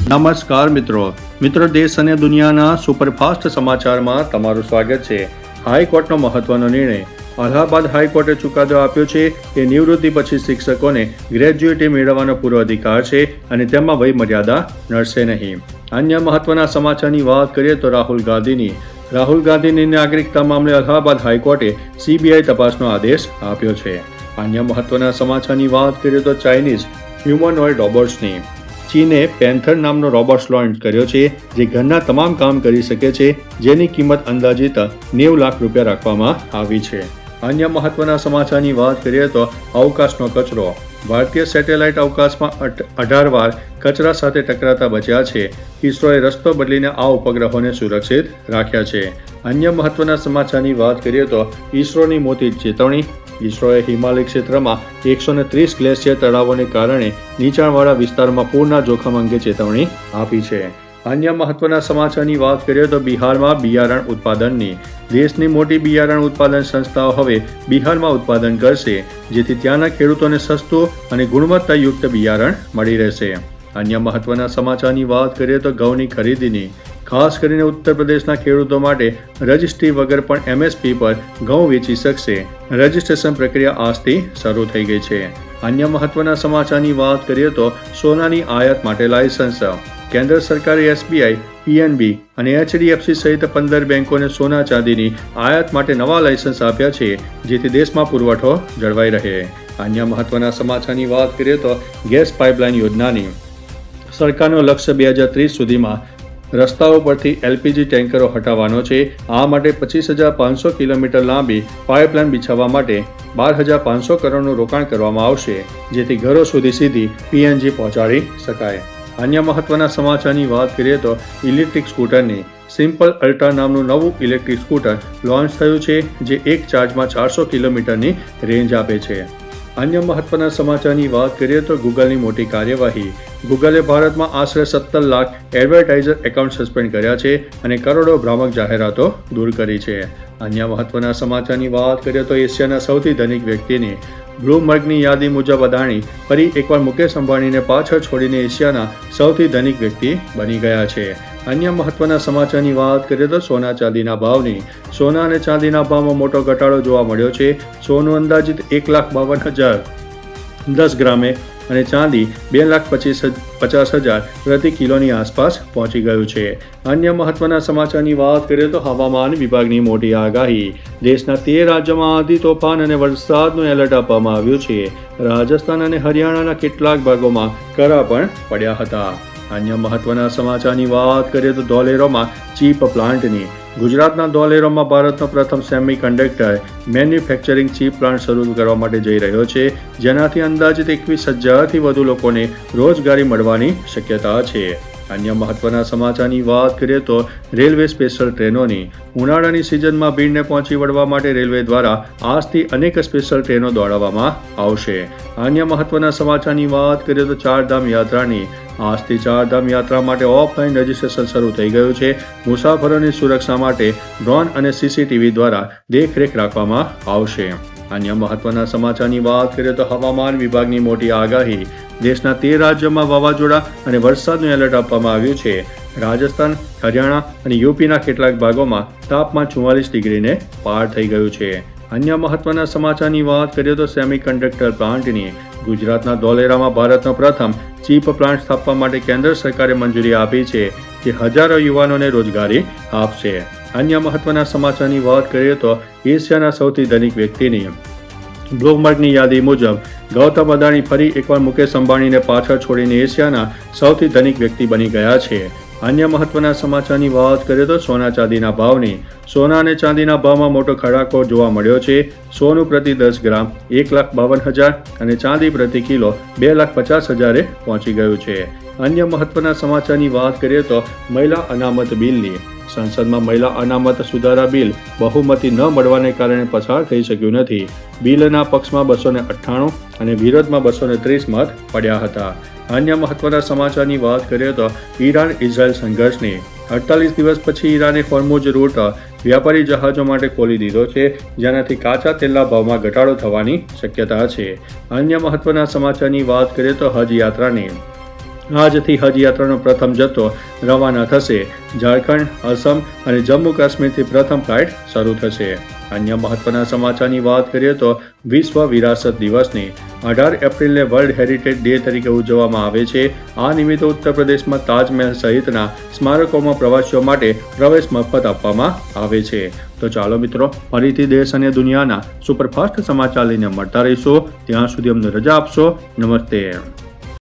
નમસ્કાર મિત્રો દેશ અને દુનિયાના સુપરફાસ્ટ સમાચારમાં તમારું સ્વાગત છે। હાઈકોર્ટનો મહત્વનો નિર્ણય। અલ્હાબાદ હાઈકોર્ટે ચુકાદો આપ્યો છે કે નિવૃત્તિ પછી શિક્ષકોને ગ્રેજ્યુએટી મેળવવાનો પૂરો અધિકાર છે અને તેમાં વય મર્યાદા નડશે નહીં। અન્ય મહત્વના સમાચારની વાત કરીએ તો રાહુલ ગાંધીની નાગરિકતા મામલે અલ્હાબાદ હાઈકોર્ટે સીબીઆઈ તપાસનો આદેશ આપ્યો છે। અન્ય મહત્વના સમાચારની વાત કરીએ તો ચાઇનીઝ હ્યુમનોઇડ રોબોટ્સની ચીને પેન્થર નામનો રોબોટ લોન્ચ કર્યો છે જે ઘરના તમામ કામ કરી શકે છે, જેની કિંમત અંદાજિત 90 લાખ રૂપિયા રાખવામાં આવી છે। અન્ય મહત્વના સમાચારની વાત કરીએ તો અવકાશનો કચરો। ભારતીય સેટેલાઇટ અવકાશમાં 18 વાર કચરા સાથે ટકરાતા બચ્યા છે। ઇસરોએ રસ્તો બદલીને આ ઉપગ્રહોને સુરક્ષિત રાખ્યા છે। અન્ય મહત્વના સમાચારની વાત કરીએ તો ઇસરોની મોટી ચેતવણી। ઇસરોએ હિમાલય ક્ષેત્રમાં 130 ગ્લેશિયર તળાવોને કારણે નીચાણવાળા વિસ્તારમાં પૂરના જોખમ અંગે ચેતવણી આપી છે। અન્ય મહત્વના સમાચારની વાત કરીએ તો બિહારમાં બિયારણ ઉત્પાદનની દેશની મોટી બિયારણ ઉત્પાદન સંસ્થાઓ હવે બિહારમાં ઉત્પાદન કરશે, જેથી ત્યાંના ખેડૂતોને સસ્તું અને ગુણવત્તાયુક્ત બિયારણ મળી રહેશે। અન્ય મહત્વના સમાચારની વાત કરીએ તો ઘઉંની ખરીદીની ખાસ કરીને ઉત્તર પ્રદેશના ખેડૂતો માટે રજિસ્ટ્રી વગર પણ એમએસપી પર ઘઉં વેચી શકશે। રજિસ્ટ્રેશન પ્રક્રિયા આજથી શરૂ થઈ ગઈ છે। અન્ય મહત્વના સમાચારની વાત કરીએ તો સોનાની આયાત માટે લાયસન્સ। કેન્દ્ર સરકારે એસબીઆઈ, પીએનબી અને એચડીએફસી સહિત 15 બેંકોને સોના ચાંદીની આયાત માટે નવા લાયસન્સ આપ્યા છે, જેથી દેશમાં પુરવઠો જળવાઈ રહે। અન્ય મહત્વના સમાચારની વાત કરીએ તો ગેસ પાઇપલાઇન યોજનાની સરકારનો લક્ષ્ય 2030 સુધીમાં રસ્તાઓ પરથી એલપીજી ટેન્કરો હટાવવાનો છે। આ માટે 25,500 કિલોમીટર લાંબી પાઇપલાઇન બિછાવવા માટે 12,500 કરોડનું રોકાણ કરવામાં આવશે, જેથી ઘરો સુધી સીધી પીએનજી પહોંચાડી શકાય। અન્ય મહત્વના સમાચારની વાત કરીએ તો ઇલેક્ટ્રિક સ્કૂટરની સિમ્પલ અલ્ટ્રા નામનું નવું ઇલેક્ટ્રિક સ્કૂટર લોન્ચ થયું છે, જે એક ચાર્જમાં 400 કિલોમીટરની રેન્જ આપે છે। અન્ય મહત્વના સમાચારની વાત કરીએ તો ગૂગલની મોટી કાર્યવાહી। ગૂગલે ભારતમાં આશરે 17 લાખ એડવર્ટાઇઝર એકાઉન્ટ સસ્પેન્ડ કર્યા છે અને કરોડો ભ્રામક જાહેરાતો દૂર કરી છે। અન્ય મહત્વના સમાચારની વાત કરીએ તો એશિયાના સૌથી ધનિક વ્યક્તિની બ્લૂમબર્ગની યાદી મુજબ અદાણી ફરી એકવાર મુકેશ અંબાણીને પાછળ છોડીને એશિયાના સૌથી ધનિક વ્યક્તિ બની ગયા છે। અન્ય મહત્વના સમાચારની વાત કરીએ તો સોના ચાંદીના ભાવની સોના અને ચાંદીના ભાવમાં મોટો ઘટાડો જોવા મળ્યો છે। સોનું અંદાજિત 1,52,010 ગ્રામે અને ચાંદી 2,50,000 પ્રતિ કિલોની આસપાસ પહોંચી ગયું છે। અન્ય મહત્વના સમાચારની વાત કરીએ તો હવામાન વિભાગની મોટી આગાહી। દેશના 13 રાજ્યોમાં આંધી, તોફાન અને વરસાદનું એલર્ટ આપવામાં આવ્યું છે। રાજસ્થાન અને હરિયાણાના કેટલાક ભાગોમાં કરા પણ પડ્યા હતા। અન્ય મહત્વના સમાચારની વાત કરીએ તો ધોલેરામાં ચીપ પ્લાન્ટની ગુજરાતના ધોલેરામાં ભારતનો પ્રથમ semiconductor manufacturing chip plant શરૂ કરવા માટે જઈ રહ્યો છે, જેનાથી અંદાજિત 21,000થી વધુ લોકોને રોજગારી મળવાની શક્યતા છે। અન્ય મહત્વના સમાચારની વાત કરીએ તો રેલવે સ્પેશિયલ ટ્રેનોની ઉનાળાની સિઝનમાં ભીડને પહોંચી વળવા માટે રેલવે દ્વારા આજથી અનેક સ્પેશિયલ ટ્રેનો દોડાવવામાં આવશે। અન્ય મહત્વના સમાચારની વાત કરીએ તો ચારધામ યાત્રાની આજથી ચારધામ યાત્રા માટે ઓફલાઈન રજીસ્ટ્રેશન શરૂ થઈ ગયું છે। મુસાફરોની સુરક્ષા માટે ડ્રોન અને સીસીટીવી દ્વારા દેખરેખ રાખવામાં આવશે। અન્ય મહત્વના સમાચારની વાત કરીએ તો હવામાન વિભાગની મોટી આગાહી। દેશના 13 રાજ્યોમાં વાવાઝોડા અને વરસાદનું એલર્ટ આપવામાં આવ્યું છે। રાજસ્થાન, હરિયાણા અને યુપીના કેટલાક ભાગોમાં તાપમાન 44 ડિગ્રીને પાર થઈ ગયું છે। અન્ય મહત્વના સમાચારની વાત કરીએ તો સેમી કન્ડક્ટર પ્લાન્ટની ગુજરાતના ધોલેરામાં ભારતનો પ્રથમ ચીપ પ્લાન્ટ સ્થાપવા માટે કેન્દ્ર સરકારે મંજૂરી આપી છે, જે હજારો યુવાનોને રોજગારી આપશે। અન્ય મહત્વના સમાચારની વાત કરીએ તો એશિયાના સૌથી ધનિક વ્યક્તિની બ્લૂમબર્ગની યાદી મુજબ ગૌતમ અદાણી ફરી એકવાર મુકેશ અંબાણીને પાછળ છોડીને એશિયાના સૌથી ધનિક વ્યક્તિ બની ગયા છે। અન્ય મહત્વના સમાચારની વાત કરીએ તો સોના ચાંદીના ભાવની સોના અને ચાંદીના ભાવમાં મોટો ખડાકો જોવા મળ્યો છે। સોનું પ્રતિ 10 ગ્રામ 1,52,000 અને ચાંદી પ્રતિ કિલો 2,50,000 પહોંચી ગયું છે। અન્ય મહત્વના સમાચારની વાત કરીએ તો મહિલા અનામત બિલની સંસદમાં મહિલા અનામત સુધારા બિલ બહુમતી ન મળવાને કારણે પસાર થઈ શક્યું નથી। બિલના પક્ષમાં 298 અને વિરોધમાં 230 મત પડ્યા હતા। અન્ય મહત્વના સમાચારની વાત કરીએ તો ઈરાન ઇઝરાયલ સંઘર્ષની 48 દિવસ પછી ઈરાને હોર્મુઝ રૂટ વ્યાપારી જહાજો માટે ખોલી દીધો છે, જેનાથી કાચા તેલના ભાવમાં ઘટાડો થવાની શક્યતા છે। અન્ય મહત્વના સમાચારની વાત કરીએ તો હજ યાત્રાની આજથી હજ યાત્રાનો પ્રથમ જથ્થો રવાના થશે. ઝારખંડ, અસમ અને જમ્મુ કાશ્મીરથી પ્રથમ ફ્લાઇટ શરૂ થશે. અન્ય મહત્વના સમાચારની વાત કરીએ તો વિશ્વ વિરાસત દિવસને 18 એપ્રિલને વર્લ્ડ હેરિટેજ ડે તરીકે ઉજવવામાં આવે છે. આ નિમિત્તે ઉત્તર પ્રદેશમાં તાજમહેલ સહિતના સ્મારકોમાં પ્રવાસીઓ માટે પ્રવેશ મફત આપવામાં આવે છે. તો ચાલો મિત્રો, ફરીથી દેશ અને દુનિયાના સુપરફાસ્ટ સમાચાર લઈને મળતા રહીશું. ત્યાં સુધી અમને રજા આપશો. નમસ્તે.